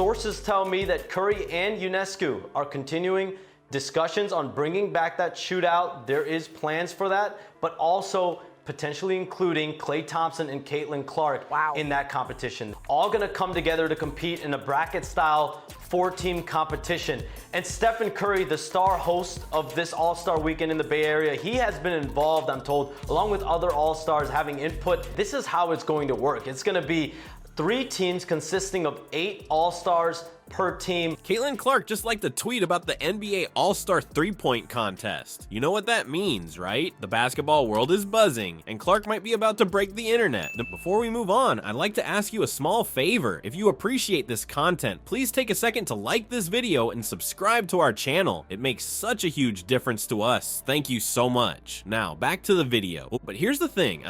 sources tell me that Curry and Ionescu are continuing discussions on bringing back that shootout. There is plans for that, but also potentially including Klay Thompson and Caitlin Clark in that competition. All gonna come together to compete in a bracket-style 4-team competition. And Stephen Curry, the star host of this All-Star Weekend in the Bay Area, he has been involved, I'm told, along with other All-Stars having input. This is how it's going to work. It's gonna be 3 teams consisting of 8 All-Stars per team. Caitlin Clark just liked a tweet about the NBA All-Star 3-point contest. You know what that means, right? The basketball world is buzzing, and Clark might be about to break the internet. Before we move on, I'd like to ask you a small favor. If you appreciate this content, please take a second to like this video and subscribe to our channel. It makes such a huge difference to us. Thank you so much. Now, back to the video. But here's the thing,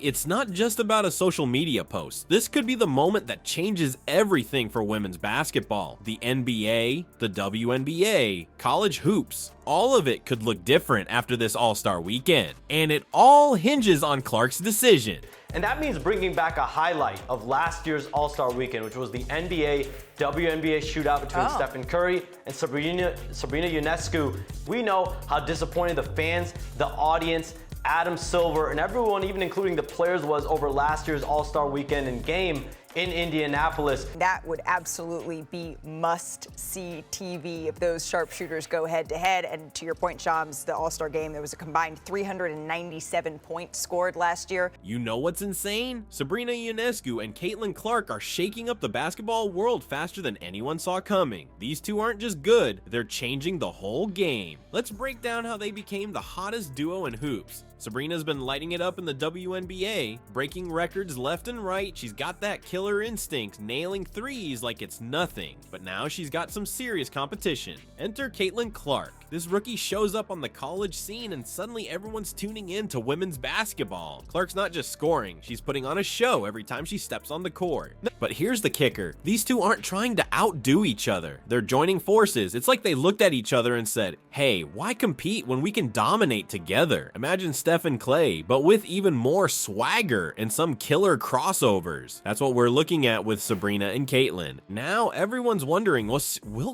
it's not just about a social media post. This could be the moment that changes everything for women's basketball. The NBA, the WNBA, college hoops, all of it could look different after this All-Star Weekend. And it all hinges on Clark's decision. And that means bringing back a highlight of last year's All-Star Weekend, which was the NBA WNBA shootout between Stephen Curry and Sabrina Ionescu. We know how disappointed the fans, the audience, Adam Silver, and everyone, even including the players, was over last year's All-Star Weekend and game in Indianapolis. That would absolutely be must-see TV if those sharpshooters go head-to-head. And to your point, Shams, the All-Star game, there was a combined 397 points scored last year. You know what's insane? Sabrina Ionescu and Caitlin Clark are shaking up the basketball world faster than anyone saw coming. These two aren't just good, they're changing the whole game. Let's break down how they became the hottest duo in hoops. Sabrina's been lighting it up in the WNBA, breaking records left and right. She's got that killer instinct, nailing threes like it's nothing. But now she's got some serious competition. Enter Caitlin Clark. This rookie shows up on the college scene and suddenly everyone's tuning in to women's basketball. Clark's not just scoring, she's putting on a show every time she steps on the court. But here's the kicker. These two aren't trying to outdo each other. They're joining forces. It's like they looked at each other and said, hey, why compete when we can dominate together? Imagine Steph and Klay, but with even more swagger and some killer crossovers. That's what we're looking at with Sabrina and Caitlin. Now everyone's wondering, will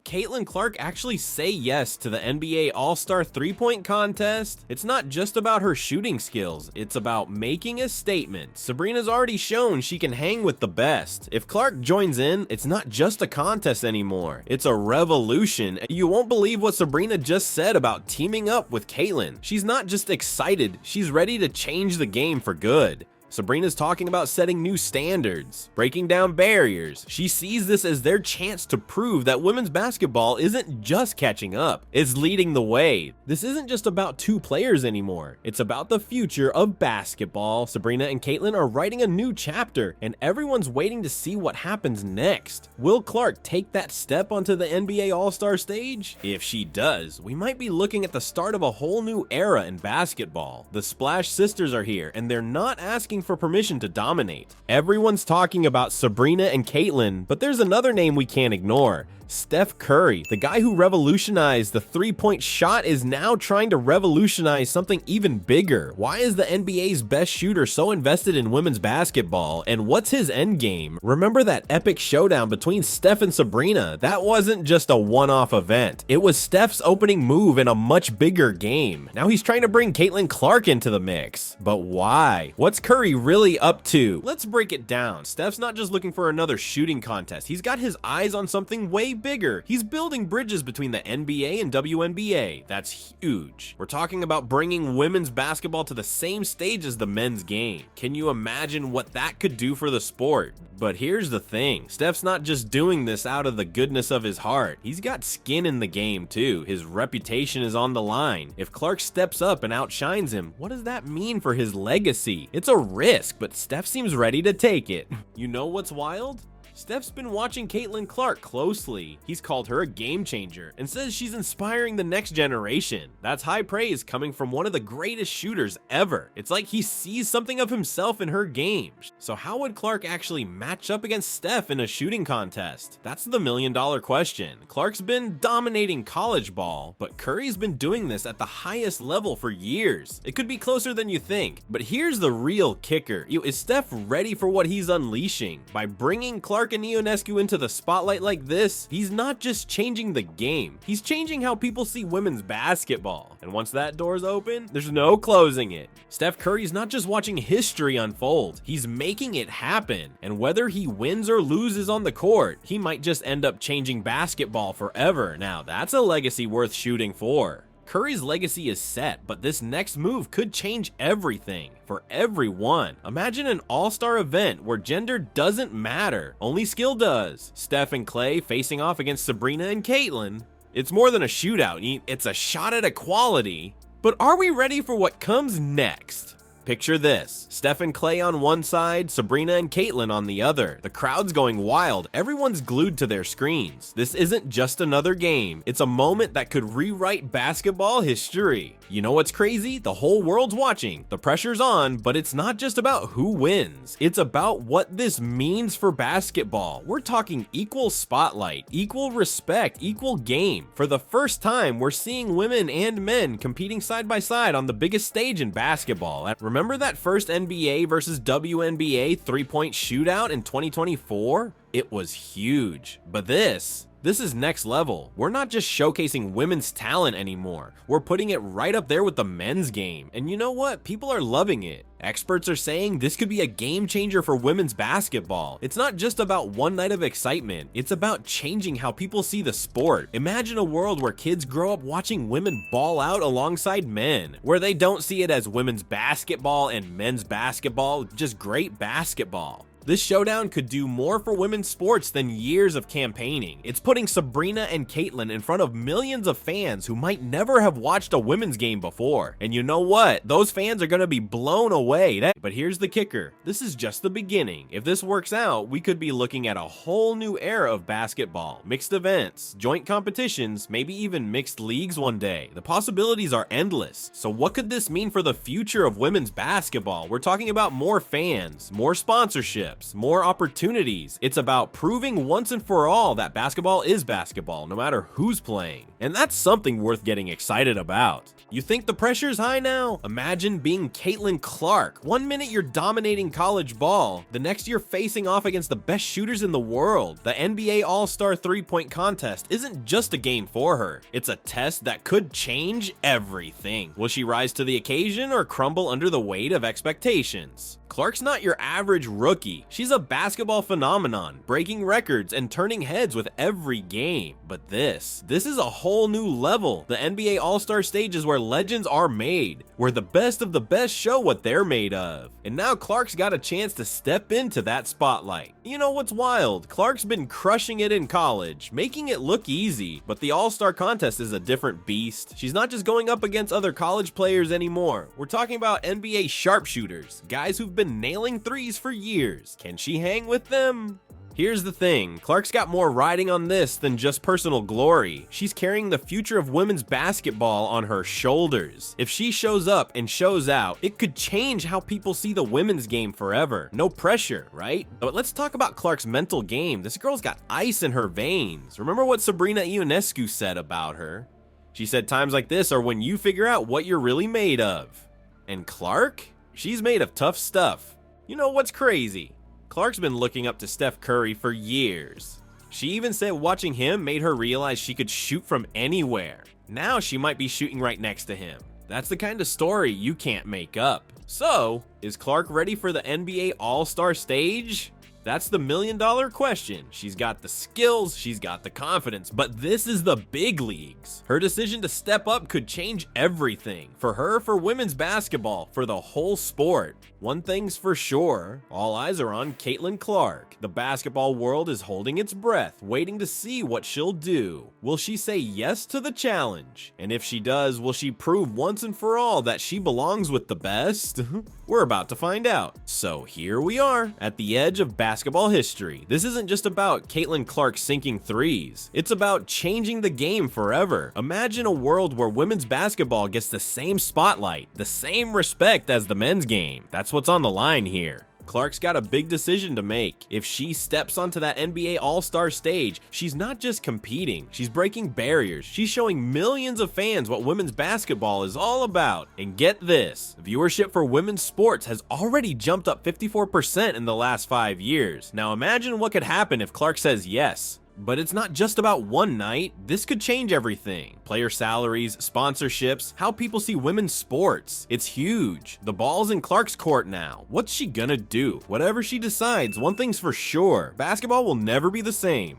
Caitlin Clark actually say yes to the NBA All-Star 3-point contest? It's not just about her shooting skills, it's about making a statement. Sabrina's already shown she can hang with the best. If Clark joins in, it's not just a contest anymore, it's a revolution. You won't believe what Sabrina just said about teaming up with Caitlin. She's not just excited, she's ready to change the game for good. Sabrina's talking about setting new standards, breaking down barriers. She sees this as their chance to prove that women's basketball isn't just catching up, it's leading the way. This isn't just about 2 players anymore, it's about the future of basketball. Sabrina and Caitlin are writing a new chapter, and everyone's waiting to see what happens next. Will Clark take that step onto the NBA All-Star stage? If she does, we might be looking at the start of a whole new era in basketball. The Splash Sisters are here, and they're not asking for permission to dominate. Everyone's talking about Sabrina and Caitlin, but there's another name we can't ignore. Steph Curry, the guy who revolutionized the 3-point shot, is now trying to revolutionize something even bigger. Why is the NBA's best shooter so invested in women's basketball, and what's his endgame? Remember that epic showdown between Steph and Sabrina? That wasn't just a one-off event. It was Steph's opening move in a much bigger game. Now he's trying to bring Caitlin Clark into the mix. But why? What's Curry really up to? Let's break it down. Steph's not just looking for another shooting contest. He's got his eyes on something way bigger. He's building bridges between the NBA and WNBA. That's huge. We're talking about bringing women's basketball to the same stage as the men's game. Can you imagine what that could do for the sport? But here's the thing, Steph's not just doing this out of the goodness of his heart. He's got skin in the game too. His reputation is on the line. If Clark steps up and outshines him, what does that mean for his legacy? It's a risk, but Steph seems ready to take it. You know what's wild? Steph's been watching Caitlin Clark closely. He's called her a game changer and says she's inspiring the next generation. That's high praise coming from one of the greatest shooters ever. It's like he sees something of himself in her game. So how would Clark actually match up against Steph in a shooting contest? That's the million-dollar question. Clark's been dominating college ball, but Curry's been doing this at the highest level for years. It could be closer than you think. But here's the real kicker. Is Steph ready for what he's unleashing? By bringing Clark Clark and Ionescu into the spotlight like this, he's not just changing the game, he's changing how people see women's basketball. And once that door's open, there's no closing it. Steph Curry's not just watching history unfold, he's making it happen. And whether he wins or loses on the court, he might just end up changing basketball forever. Now, that's a legacy worth shooting for. Curry's legacy is set, but this next move could change everything for everyone. Imagine an all-star event where gender doesn't matter, only skill does. Steph and Klay facing off against Sabrina and Caitlin. It's more than a shootout, it's a shot at equality. But are we ready for what comes next? Picture this, Steph and Klay on one side, Sabrina and Caitlin on the other. The crowd's going wild, everyone's glued to their screens. This isn't just another game, it's a moment that could rewrite basketball history. You know what's crazy? The whole world's watching, the pressure's on, but it's not just about who wins. It's about what this means for basketball. We're talking equal spotlight, equal respect, equal game. For the first time, we're seeing women and men competing side by side on the biggest stage in basketball. Remember that first NBA versus WNBA three-point shootout in 2024? It was huge. But this is next level. We're not just showcasing women's talent anymore. We're putting it right up there with the men's game. And you know what? People are loving it. Experts are saying this could be a game changer for women's basketball. It's not just about one night of excitement. It's about changing how people see the sport. Imagine a world where kids grow up watching women ball out alongside men, where they don't see it as women's basketball and men's basketball, just great basketball. This showdown could do more for women's sports than years of campaigning. It's putting Sabrina and Caitlin in front of millions of fans who might never have watched a women's game before. And you know what? Those fans are going to be blown away. But here's the kicker. This is just the beginning. If this works out, we could be looking at a whole new era of basketball. Mixed events, joint competitions, maybe even mixed leagues one day. The possibilities are endless. So what could this mean for the future of women's basketball? We're talking about more fans, more sponsorships, more opportunities. It's about proving once and for all that basketball is basketball, no matter who's playing. And that's something worth getting excited about. You think the pressure's high now? Imagine being Caitlin Clark. One minute you're dominating college ball, the next you're facing off against the best shooters in the world. The NBA All-Star three-point contest isn't just a game for her. It's a test that could change everything. Will she rise to the occasion or crumble under the weight of expectations? Clark's not your average rookie. She's a basketball phenomenon, breaking records and turning heads with every game. But this is a whole new level. The NBA All-Star stage is where legends are made, where the best of the best show what they're made of. And now Clark's got a chance to step into that spotlight. You know what's wild? Clark's been crushing it in college, making it look easy, but the All-Star contest is a different beast. She's not just going up against other college players anymore. We're talking about NBA sharpshooters, guys who've been nailing threes for years. Can she hang with them? Here's the thing, Clark's got more riding on this than just personal glory. She's carrying the future of women's basketball on her shoulders. If she shows up and shows out, it could change how people see the women's game forever. No pressure, right? But let's talk about Clark's mental game. This girl's got ice in her veins. Remember what Sabrina Ionescu said about her? She said times like this are when you figure out what you're really made of. And Clark? She's made of tough stuff. You know what's crazy? Clark's been looking up to Steph Curry for years. She even said watching him made her realize she could shoot from anywhere. Now she might be shooting right next to him. That's the kind of story you can't make up. So, is Clark ready for the NBA All-Star stage? That's the million-dollar question. She's got the skills, she's got the confidence, but this is the big leagues. Her decision to step up could change everything. For her, for women's basketball, for the whole sport. One thing's for sure, all eyes are on Caitlin Clark. The basketball world is holding its breath, waiting to see what she'll do. Will she say yes to the challenge? And if she does, will she prove once and for all that she belongs with the best? We're about to find out. So here we are, at the edge of basketball history. This isn't just about Caitlin Clark sinking threes. It's about changing the game forever. Imagine a world where women's basketball gets the same spotlight, the same respect as the men's game. That's what's on the line here. Clark's got a big decision to make. If she steps onto that NBA All-Star stage, she's not just competing, she's breaking barriers. She's showing millions of fans what women's basketball is all about. And get this, viewership for women's sports has already jumped up 54% in the last 5 years. Now imagine what could happen if Clark says yes. But it's not just about one night. This could change everything. Player salaries, sponsorships, how people see women's sports. It's huge. The ball's in Clark's court now. What's she gonna do? Whatever she decides, one thing's for sure, basketball will never be the same.